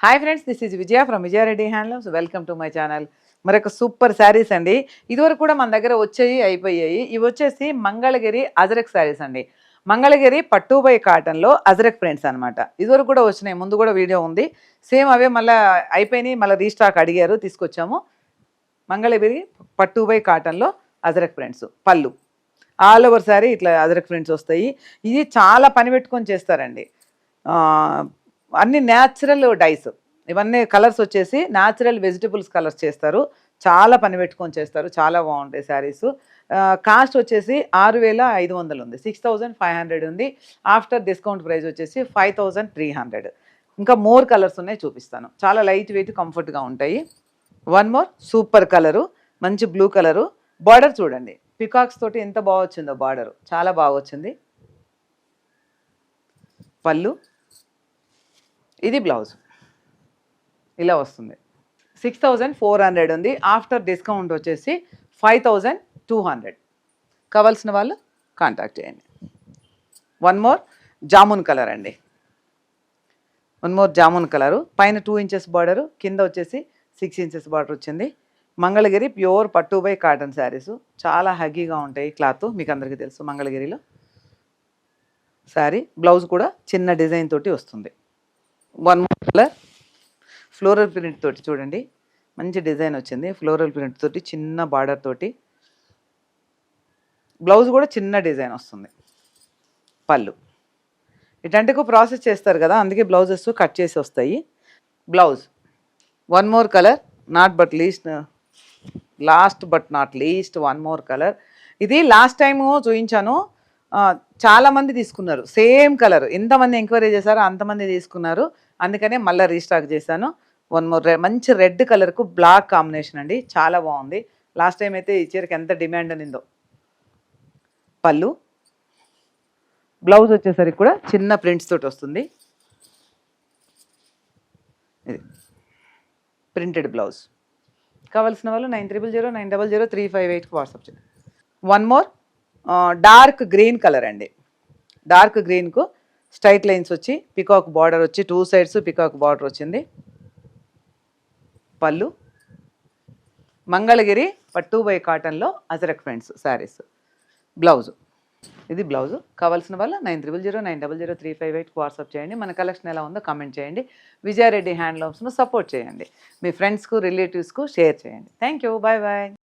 Hi friends, this is Vijaya from Vijaya Reddy handlooms. Welcome to my channel. మరొక super saris అండి. ఇదివరకు కూడా మన దగ్గర వచ్చాయి, అయిపోయాయి. ఇవి వచ్చేసి మంగళగిరి అజరక్ శారీస్ అండి. మంగళగిరి పట్టు బై కాటన్లో అజరక్ ప్రింట్స్ అనమాట. ఇదివరకు కూడా వచ్చినాయి, ముందు కూడా వీడియో ఉంది. సేమ్ అవే మళ్ళీ అయిపోయినాయి, మళ్ళీ రీస్టాక్ అడిగారు, తీసుకొచ్చాము. మంగళగిరి పట్టు బై కాటన్లో అజరక్ ప్రింట్స్. పళ్ళు ఆల్ ఓవర్ శారీ ఇట్లా అజరక్ ప్రింట్స్ వస్తాయి. ఇది చాలా పని పెట్టుకొని చేస్తారండి. అన్ని న్యాచురల్ డైస్, ఇవన్నీ కలర్స్ వచ్చేసి న్యాచురల్ వెజిటబుల్స్ కలర్స్ చేస్తారు. చాలా పని పెట్టుకొని చేస్తారు, చాలా బాగుంటాయి శారీస్. కాస్ట్ వచ్చేసి 6,500 ఉంది, 6,500 ఉంది. ఆఫ్టర్ డిస్కౌంట్ ప్రైస్ వచ్చేసి 5,300. ఇంకా మోర్ కలర్స్ ఉన్నాయి, చూపిస్తాను. చాలా లైట్ వెయిట్, కంఫర్ట్గా ఉంటాయి. వన్ మోర్ సూపర్ కలరు, మంచి బ్లూ కలరు. బార్డర్ చూడండి, పికాక్స్ తోటి ఎంత బాగా వచ్చిందో బార్డర్, చాలా బాగా వచ్చింది. పళ్ళు, ఇది బ్లౌజ్ ఇలా వస్తుంది. 6,400 ఉంది. ఆఫ్టర్ డిస్కౌంట్ వచ్చేసి 5,200. కావాల్సిన వాళ్ళు కాంటాక్ట్ చేయండి. వన్ మోర్ జామున్ కలర్ అండి. One more jamun colour. పైన 2 ఇంచెస్ బార్డరు, కింద వచ్చేసి 6 ఇంచెస్ బార్డర్ వచ్చింది. మంగళగిరి ప్యూర్ పట్టు బై కాటన్ శారీస్. చాలా హెవీగా ఉంటాయి క్లాత్, మీకు అందరికీ తెలుసు. మంగళగిరిలో శారీ బ్లౌజ్ కూడా చిన్న డిజైన్ తోటి వస్తుంది. One more colour floral print తోటి చూడండి, మంచి డిజైన్ వచ్చింది. ఫ్లోరల్ ప్రింట్ తోటి చిన్న బార్డర్ తోటి, బ్లౌజ్ కూడా చిన్న డిజైన్ వస్తుంది. పళ్ళు ఇట్లాంటివి ప్రాసెస్ చేస్తారు కదా, అందుకే బ్లౌజెస్ కట్ చేసి వస్తాయి. Blouse one more colour, last but not least one more colour. ఇది లాస్ట్ టైము చూపించాను, చాలామంది తీసుకున్నారు సేమ్ కలర్. ఎంతమంది ఎంక్వైరీ చేశారో అంతమంది తీసుకున్నారు, అందుకనే మళ్ళీ రీస్టాక్ చేశాను. వన్ మోర్ మంచి రెడ్ కలర్కు బ్లాక్ కాంబినేషన్ అండి, చాలా బాగుంది. లాస్ట్ టైం అయితే ఈ చీరకి ఎంత డిమాండ్ అనిందో. పళ్ళు, బ్లౌజ్ వచ్చేసరికి కూడా చిన్న ప్రింట్స్ తోటి వస్తుంది. ఇది ప్రింటెడ్ బ్లౌజ్. కావాల్సిన వాళ్ళు 9309003558కి వాట్సాప్ చేయండి. One more dark green colour అండి. డార్క్ గ్రీన్కు స్ట్రైట్ లైన్స్ వచ్చి పికాక్ బార్డర్ వచ్చి 2 సైడ్స్ పికాక్ బార్డర్ వచ్చింది. పళ్ళు, మంగళగిరి పట్టు బై కాటన్లో అజరక్ ఫ్రెండ్స్ శారీస్. బ్లౌజు, ఇది బ్లౌజు. కావాల్సిన వాళ్ళు 9309003558కి వాట్సాప్ చేయండి. మన కలెక్షన్ ఎలా ఉందో కామెంట్ చేయండి. విజయారెడ్డి హ్యాండ్లూమ్స్ను సపోర్ట్ చేయండి. మీ ఫ్రెండ్స్కు, రిలేటివ్స్కు షేర్ చేయండి. Thank you, bye bye.